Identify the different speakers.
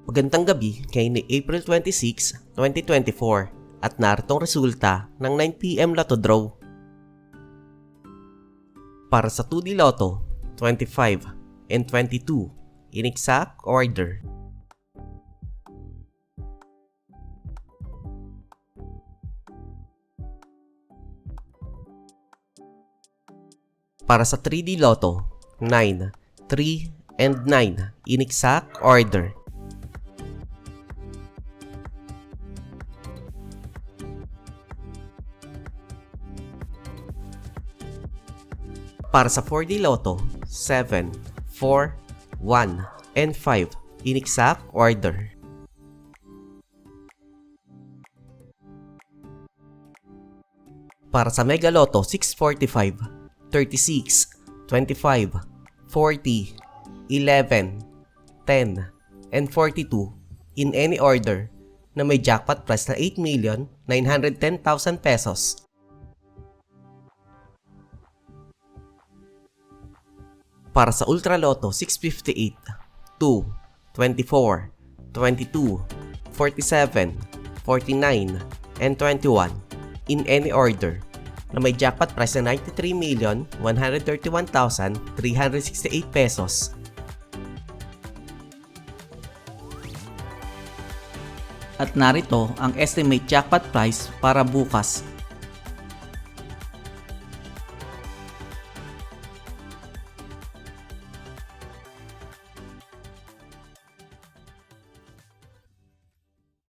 Speaker 1: Magandang gabi kay ni April 26, 2024 at naritong resulta ng 9 PM Lotto Draw. Para sa 2D Lotto, 25 and 22 in exact order. Para sa 3D Lotto, 9, 3, and 9 in exact order. Para sa 4D Lotto, 7, 4, 1, and 5 in exact order. Para sa Mega Lotto 645, 36, 25, 40, 11, 10, and 42 in any order na may jackpot price na 8,910,000 pesos. Para sa Ultra Lotto 658, 2, 24, 22, 47, 49, and 21 in any order na may jackpot price na 93,131,368 pesos.
Speaker 2: At narito ang estimate jackpot price para bukas,